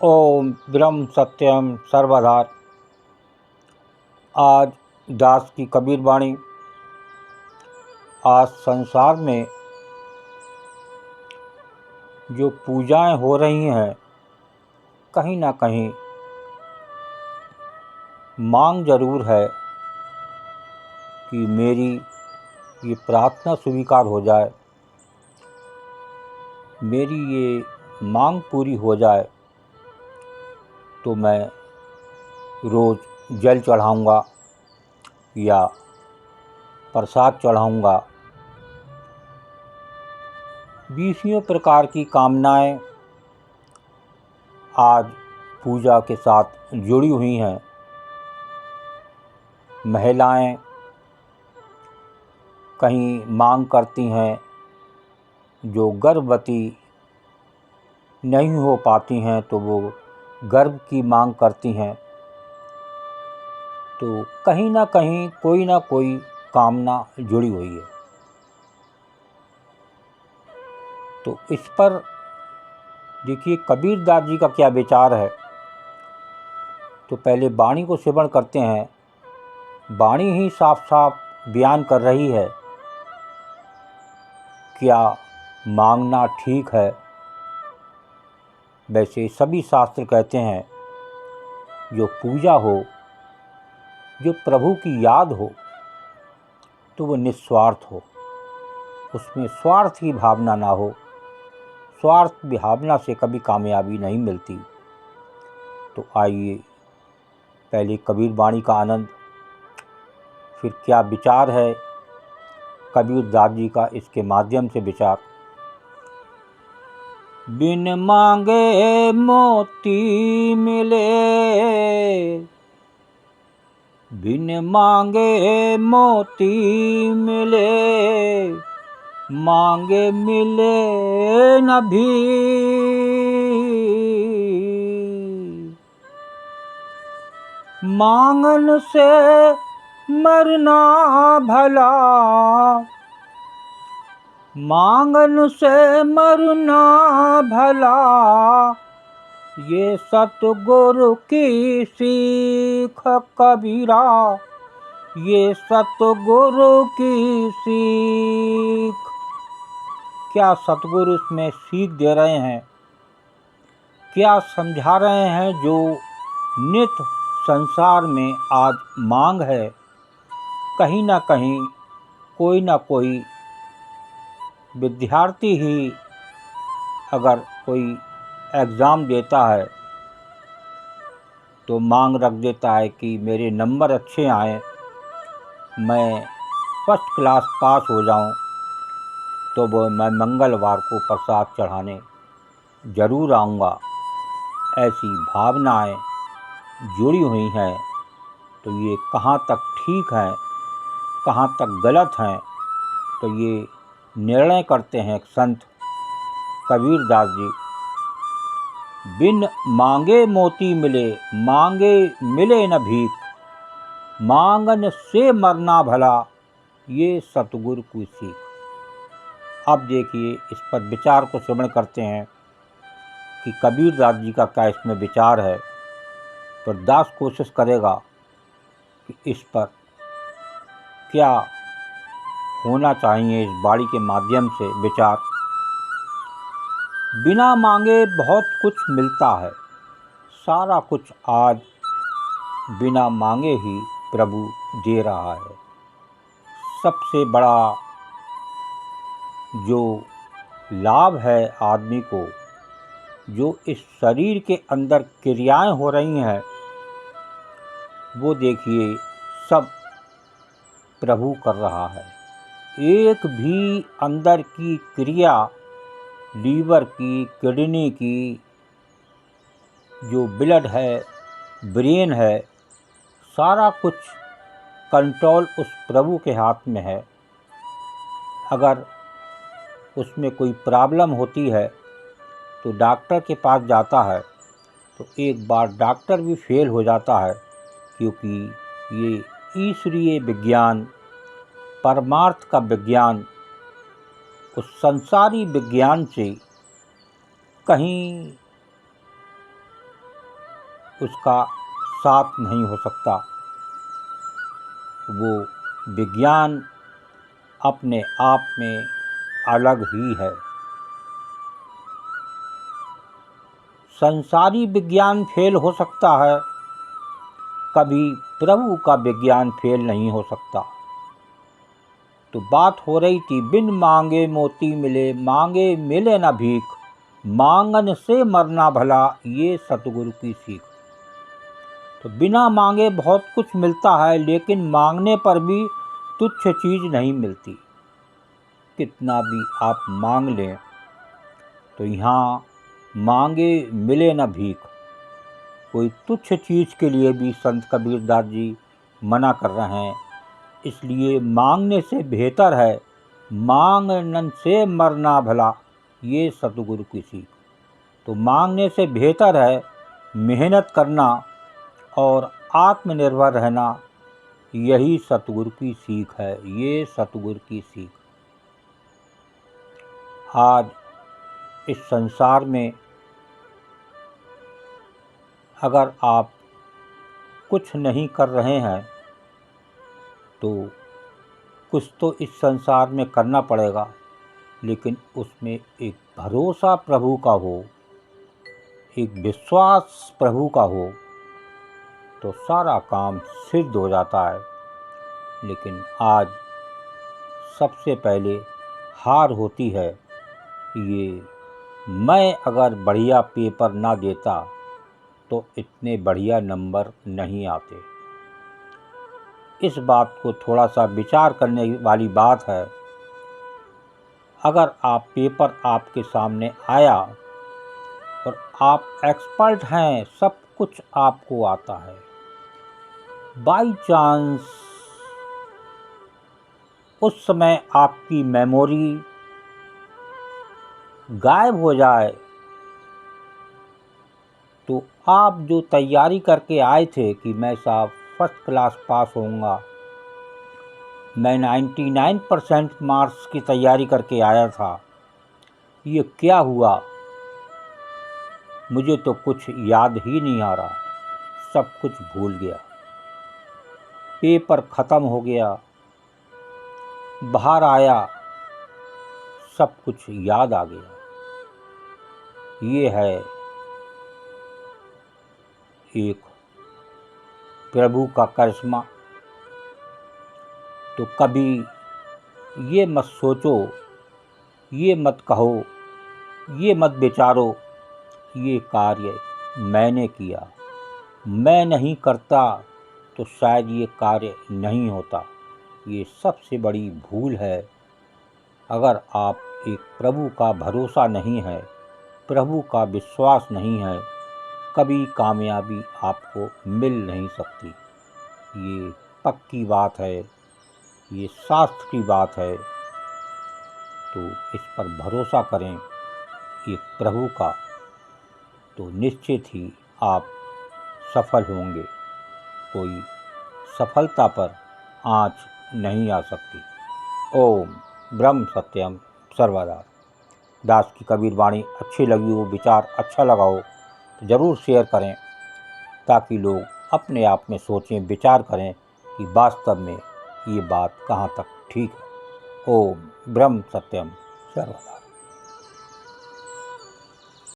ओम ब्रह्म सत्यम सर्वधार। आज दास की कबीर वाणी। आज संसार में जो पूजाएं हो रही हैं, कहीं ना कहीं मांग जरूर है कि मेरी ये प्रार्थना स्वीकार हो जाए, मेरी ये मांग पूरी हो जाए तो मैं रोज़ जल चढ़ाऊँगा या प्रसाद चढ़ाऊँगा। 20 प्रकार की कामनाएं आज पूजा के साथ जुड़ी हुई हैं। महिलाएं कहीं मांग करती हैं, जो गर्भवती नहीं हो पाती हैं तो वो गर्भ की मांग करती हैं। तो कहीं ना कोई कामना जुड़ी हुई है। तो इस पर देखिए कबीरदास जी का क्या विचार है। तो पहले वाणी को श्रवण करते हैं। वाणी ही साफ साफ बयान कर रही है, क्या मांगना ठीक है। वैसे सभी शास्त्र कहते हैं जो पूजा हो, जो प्रभु की याद हो, तो वो निस्वार्थ हो, उसमें स्वार्थ की भावना ना हो। स्वार्थ भावना से कभी कामयाबी नहीं मिलती। तो आइए पहले कबीर वाणी का आनंद, फिर क्या विचार है कबीरदास जी का इसके माध्यम से विचार। बिन मांगे मोती मिले, बिन मांगे मोती मिले, मांगे मिले न भी। मांगन से मरना भला, मांगन से मरना भला, ये सतगुरु की सीख कबीरा, ये सतगुरु की सीख। क्या सतगुरु इसमें सीख दे रहे हैं, क्या समझा रहे हैं। जो नित संसार में आज मांग है, कहीं ना कोई विद्यार्थी ही अगर कोई एग्ज़ाम देता है तो मांग रख देता है कि मेरे नंबर अच्छे आएँ, मैं फर्स्ट क्लास पास हो जाऊं, तो वो मैं मंगलवार को प्रसाद चढ़ाने ज़रूर आऊँगा। ऐसी भावनाएं जुड़ी हुई हैं। तो ये कहाँ तक ठीक है, कहाँ तक गलत हैं, तो ये निर्णय करते हैं संत कबीरदास जी। बिन मांगे मोती मिले, मांगे मिले न भीख, मांगन से मरना भला, ये सतगुरु की सीख। अब देखिए इस पर विचार को श्रवण करते हैं कि कबीरदास जी का क्या इसमें विचार है। तो दास कोशिश करेगा कि इस पर क्या होना चाहिए इस वाणी के माध्यम से विचार। बिना मांगे बहुत कुछ मिलता है, सारा कुछ आज बिना मांगे ही प्रभु दे रहा है। सबसे बड़ा जो लाभ है आदमी को, जो इस शरीर के अंदर क्रियाएं हो रही हैं, वो देखिए सब प्रभु कर रहा है। एक भी अंदर की क्रिया, लीवर की, किडनी की, जो ब्लड है, ब्रेन है, सारा कुछ कंट्रोल उस प्रभु के हाथ में है। अगर उसमें कोई प्रॉब्लम होती है तो डॉक्टर के पास जाता है, तो एक बार डॉक्टर भी फेल हो जाता है, क्योंकि ये ईश्वरीय विज्ञान, परमार्थ का विज्ञान उस संसारी विज्ञान से कहीं उसका साथ नहीं हो सकता। वो विज्ञान अपने आप में अलग ही है। संसारी विज्ञान फेल हो सकता है, कभी प्रभु का विज्ञान फेल नहीं हो सकता। तो बात हो रही थी, बिन मांगे मोती मिले, मांगे मिले न भीख, मांगन से मरना भला, ये सतगुरु की सीख। तो बिना मांगे बहुत कुछ मिलता है, लेकिन मांगने पर भी तुच्छ चीज़ नहीं मिलती। कितना भी आप मांग लें तो यहाँ मांगे मिले न भीख, कोई तुच्छ चीज़ के लिए भी संत कबीरदास जी मना कर रहे हैं। इसलिए मांगने से बेहतर है मांगन से मरना भला, ये सतगुरु की सीख। तो मांगने से बेहतर है मेहनत करना और आत्मनिर्भर रहना, यही सतगुरु की सीख है, ये सतगुरु की सीख। आज इस संसार में अगर आप कुछ नहीं कर रहे हैं तो कुछ तो इस संसार में करना पड़ेगा, लेकिन उसमें एक भरोसा प्रभु का हो, एक विश्वास प्रभु का हो, तो सारा काम सिद्ध हो जाता है। लेकिन आज सबसे पहले हार होती है, ये मैं अगर बढ़िया पेपर ना देता तो इतने बढ़िया नंबर नहीं आते। इस बात को थोड़ा सा विचार करने वाली बात है। अगर आप पेपर आपके सामने आया और आप एक्सपर्ट हैं, सब कुछ आपको आता है, बाई चांस उस समय आपकी मेमोरी गायब हो जाए, तो आप जो तैयारी करके आए थे कि मैं साहब फर्स्ट क्लास पास होऊंगा, मैं 99% मार्क्स की तैयारी करके आया था, ये क्या हुआ, मुझे तो कुछ याद ही नहीं आ रहा, सब कुछ भूल गया। पेपर ख़त्म हो गया, बाहर आया, सब कुछ याद आ गया। ये है एक प्रभु का करिश्मा। तो कभी ये मत सोचो, ये मत कहो, ये मत विचारो, ये कार्य मैंने किया, मैं नहीं करता तो शायद ये कार्य नहीं होता। ये सबसे बड़ी भूल है। अगर आप एक प्रभु का भरोसा नहीं है, प्रभु का विश्वास नहीं है, कभी कामयाबी आपको मिल नहीं सकती। ये पक्की बात है, ये शास्त्र की बात है। तो इस पर भरोसा करें एक प्रभु का, तो निश्चित ही आप सफल होंगे। कोई सफलता पर आँच नहीं आ सकती। ओम ब्रह्म सत्यम सर्वदा। दास की कबीर वाणी अच्छी लगी हो, विचार अच्छा लगा हो तो ज़रूर शेयर करें, ताकि लोग अपने आप में सोचें, विचार करें कि वास्तव में ये बात कहाँ तक ठीक है। ओम ब्रह्म सत्यम सर्वदा।